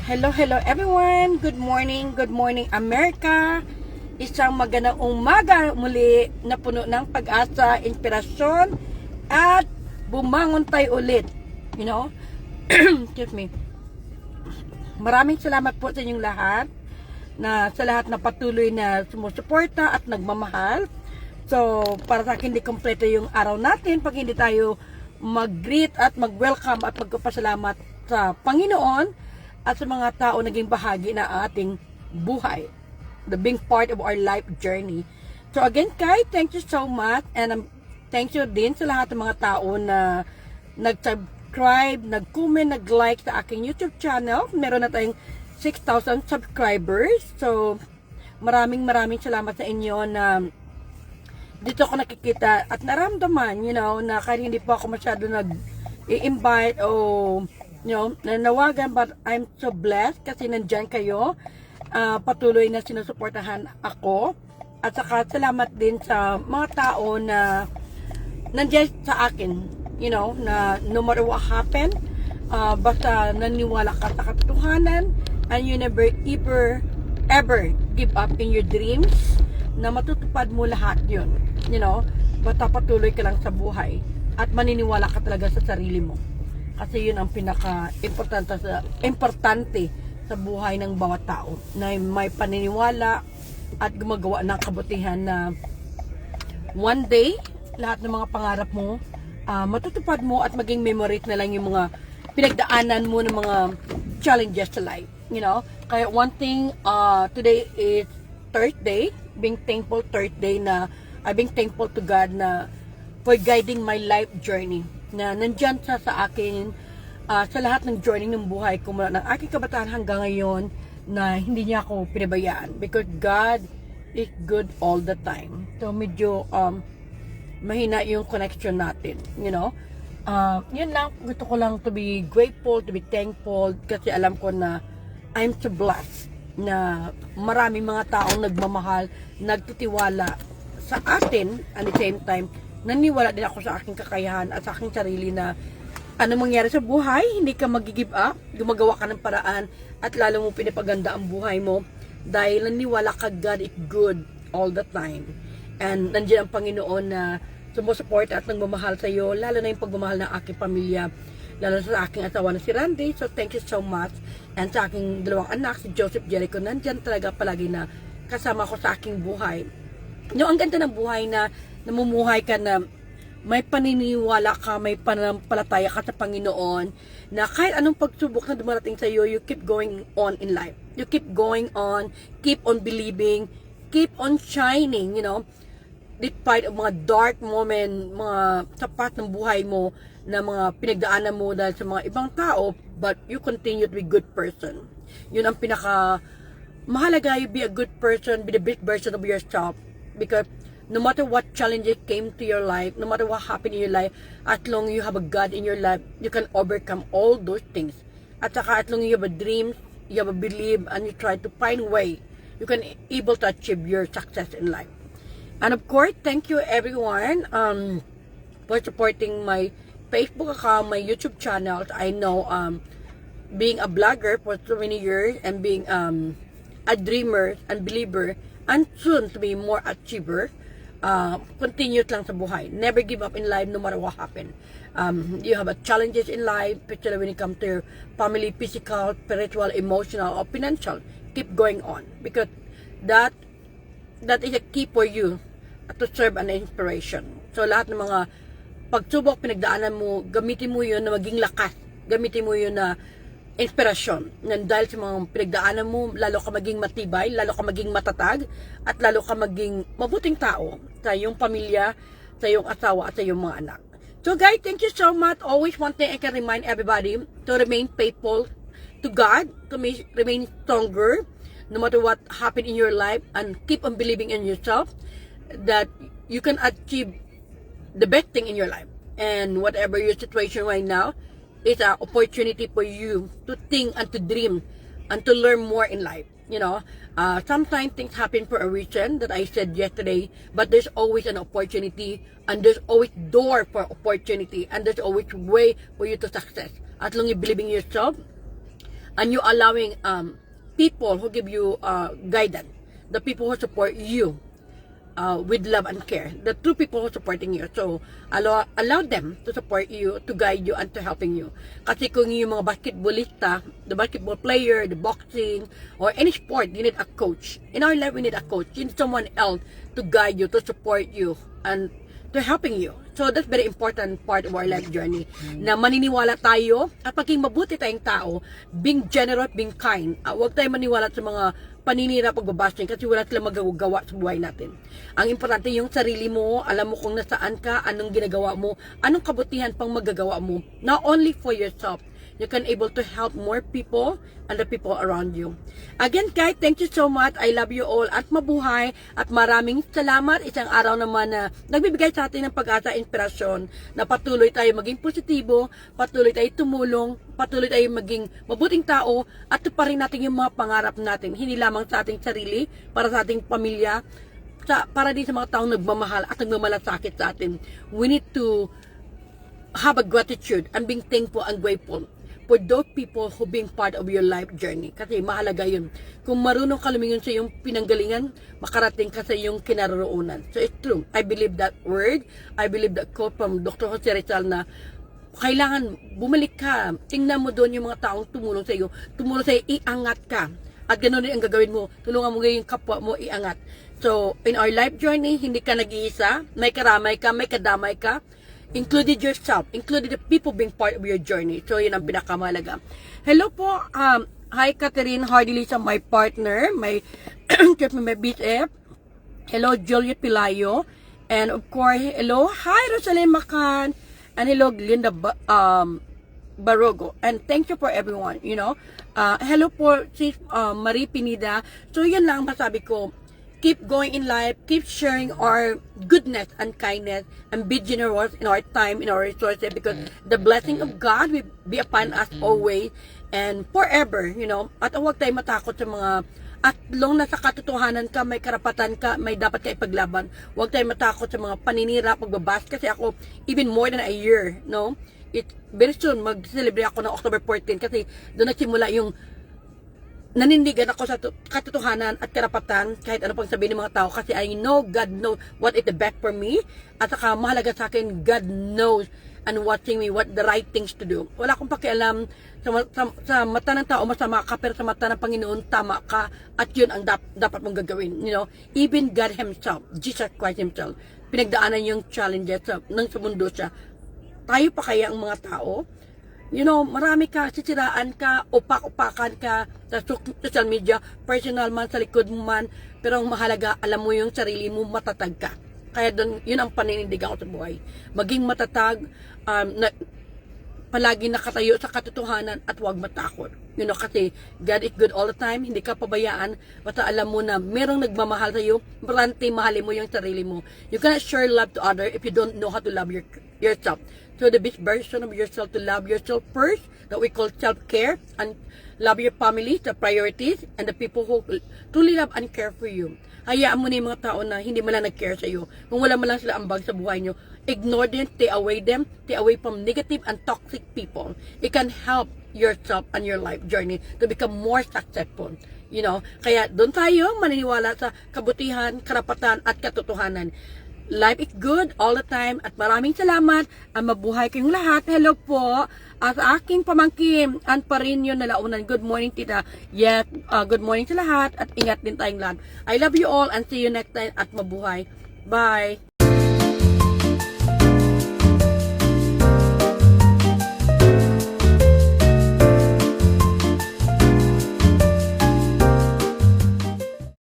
Hello, hello everyone. Good morning America. Isang magandang umaga muli na puno ng pag-asa, inspirasyon, at bumangon tayo ulit. You know? Excuse me. Maraming salamat po sa inyong lahat sa lahat na patuloy na sumusuporta at nagmamahal. So, para sa akin, hindi kompleto yung araw natin pag hindi tayo mag-greet at mag-welcome at magpapasalamat sa Panginoon at sa mga tao naging bahagi na ating buhay, the being part of our life journey. So again, Kai, thank you so much, and thank you din sa lahat ng mga tao na nag-subscribe, nag-comment, nag-like sa aking YouTube channel. Meron na tayong 6,000 subscribers. So maraming salamat sa inyo na dito ako nakikita at naramdaman, na kahit hindi po ako masyado nag-i-invite o nanawagan, but I'm so blessed kasi nandyan kayo, patuloy na sinusuportahan ako, at saka salamat din sa mga tao na nandyan sa akin, na no matter what happen, basta naniwala ka sa katotohanan, and you never ever give up in your dreams, na matutupad mo lahat yun, basta patuloy ka lang sa buhay at maniniwala ka talaga sa sarili mo. Kasi yun ang importante sa buhay ng bawat tao, na may paniniwala at gumagawa ng kabutihan na one day, lahat ng mga pangarap mo, matutupad mo at maging memories na lang yung mga pinagdaanan mo ng mga challenges sa life. Kaya one thing, today is Thursday, being thankful Thursday, na being thankful to God na for guiding my life journey, na nandyan sa akin sa lahat ng journey ng buhay ko mula ng aking kabataan hanggang ngayon, na hindi niya ako pinabayaan, because God is good all the time. So medyo mahina yung connection natin, yun lang, gusto ko lang to be grateful, to be thankful, kasi alam ko na I'm so blessed na maraming mga taong nagmamahal, nagtitiwala sa atin, at the same time naniwala din ako sa aking kakayahan at sa aking sarili na ano mangyari sa buhay, hindi ka mag-give up, gumagawa ka ng paraan, at lalo mo pinapaganda ang buhay mo dahil naniwala ka God is good all the time. And nandiyan ang Panginoon na sumusuporta at nagmamahal sa iyo, lalo na yung pagmamahal ng aking pamilya, lalo sa aking asawa na si Randy. So thank you so much. And sa aking dalawang anak, si Joseph Jericho, nandiyan talaga palagi na kasama ko sa aking buhay. Ang ganda ng buhay na namumuhay ka na may paniniwala ka, may pananampalataya ka sa Panginoon, na kahit anong pagsubok na dumarating sa iyo, you keep going on in life. You keep going on, keep on believing, keep on shining, despite of mga dark moment, mga sapat ng buhay mo, na mga pinagdaanan mo dahil sa mga ibang tao, but you continue to be a good person. Yun ang pinaka mahalaga, you be a good person, be the best version of yourself, because no matter what challenges came to your life, no matter what happened in your life, as long you have a God in your life, you can overcome all those things. At saka as long you have a dream, you have a belief, and you try to find a way, you can able to achieve your success in life. And of course, thank you everyone for supporting my Facebook account, my YouTube channels. I know being a blogger for so many years, and being a dreamer and believer, and soon to be more achiever, continue lang sa buhay. Never give up in life, no matter what happen. You have a challenges in life, especially when it comes to your family, physical, spiritual, emotional, or financial. Keep going on, because that is a key for you to serve an inspiration. So lahat ng mga pagsubok, pinagdaanan mo, gamitin mo yun na maging lakas. Gamitin mo yun na inspirasyon. Dahil sa mga pinagdaanan mo, lalo ka maging matibay, lalo ka maging matatag, at lalo ka maging mabuting tao sa iyong pamilya, sa iyong asawa, at sa iyong mga anak. So guys, thank you so much. Always one thing I can remind everybody, to remain faithful to God, to remain stronger, no matter what happened in your life, and keep on believing in yourself, that you can achieve the best thing in your life. And whatever your situation right now, it's an opportunity for you to think and to dream and to learn more in life. Sometimes things happen for a reason, that I said yesterday, but there's always an opportunity, and there's always door for opportunity, and there's always way for you to success. As long you believe in yourself, and you allowing people who give you guidance, the people who support you with love and care, the true people who supporting you. So allow them to support you, to guide you, and to helping you. Kasi kung yung mga basketballista, the basketball player, the boxing, or any sport, you need a coach. In our life, we need a coach. You need someone else to guide you, to support you, and to helping you. So that's very important part of our life journey. Na maniniwala tayo at maging mabuti tayong tao, being generous, being kind. Huwag tayo maniwala sa mga paninira, pagbabashing, kasi wala silang magagawa sa buhay natin. Ang importante yung sarili mo, alam mo kung nasaan ka, anong ginagawa mo, anong kabutihan pang magagawa mo. Not only for yourself, you can able to help more people and the people around you. Again, guys, thank you so much. I love you all at mabuhay at maraming salamat. Isang araw naman na nagbibigay sa atin ng pag-asa, inspirasyon na patuloy tayo maging positibo, patuloy tayo tumulong, patuloy tayo maging mabuting tao at tuparin natin yung mga pangarap natin. Hindi lamang sa ating sarili, para sa ating pamilya, para din sa mga taong nagmamahal at nagmamalasakit sa atin. We need to have a gratitude and being thankful and grateful for those people who being part of your life journey. Kasi mahalaga yun. Kung marunong ka lumingon sa iyong pinanggalingan, makarating ka sa iyong kinaroroonan. So it's true. I believe that word. I believe that quote from Dr. Jose Rizal na kailangan bumalik ka. Tingnan mo doon yung mga taong tumulong sa iyo. Tumulong sa iyo, iangat ka. At ganoon din ang gagawin mo. Tulungan mo yung kapwa mo, iangat. So, in our life journey, hindi ka nag-iisa. May karamay ka, may kadamay ka. Included yourself, included the people being part of your journey. So, yun ang pinakamalaga. Hello po, hi Catherine Hardilisa, my partner, my my BF. Hello, Juliet Pilayo. And of course, hello, hi Rosalyn Macan. And hello, Linda Barogo. And thank you for everyone, you know. Hello po, Sis Marie Pinida. So, yun lang masabi ko. Keep going in life, keep sharing our goodness and kindness, and be generous in our time, in our resources, because the blessing of God will be upon us always and forever, you know. At huwag tayo matakot sa mga, at long nasa katotohanan ka, may karapatan ka, may dapat ka ipaglaban. Huwag tayo matakot sa mga paninira, pagbabas, kasi ako, even more than a year, no? Very soon, mag-celebrate ako ng October 14, kasi doon nagsimula yung nanindigan ako sa katotohanan at karapatan kahit ano pang sabihin ng mga tao, kasi I know God knows what is the best for me, at saka mahalaga sa akin, God knows and watching me what the right things to do. Wala akong pakialam sa mata ng tao masama ka, pero sa mata ng Panginoon tama ka, at yun ang dapat mong gagawin, you know. Even God Himself, Jesus Christ Himself, pinagdaanan yung challenges nang sa mundo siya. Tayo pa kaya ang mga tao? You know, marami ka, sisiraan ka, upak-upakan ka sa social media, personal man, sa likod mo man, pero ang mahalaga, alam mo yung sarili mo, matatag ka. Kaya doon, yun ang paninindigan ko sa buhay. Maging matatag, palagi nakatayo sa katotohanan at huwag matakot. You know, kasi God is good all the time, hindi ka pabayaan, basta alam mo na merong nagmamahal sa iyo, importante mahalin mo yung sarili mo. You cannot share love to others if you don't know how to love yourself. So the best version of yourself, to love yourself first, that we call self-care, and love your family, the priorities, and the people who truly love and care for you. Hayaan mo na yung mga tao na hindi mo lang nag-care sa iyo. Kung wala mo lang sila ambag sa buhay nyo, ignore them, stay away from negative and toxic people. It can help yourself and your life journey to become more successful. You know, kaya doon tayo maniniwala sa kabutihan, karapatan, at katotohanan. Life is good all the time, at maraming salamat, at mabuhay kayong lahat. Hello po at aking pamangkin and Parinyo na launan. Good morning, tita. Yes, good morning sa lahat, at ingat din tayong lahat. I love you all and see you next time, at mabuhay. Bye.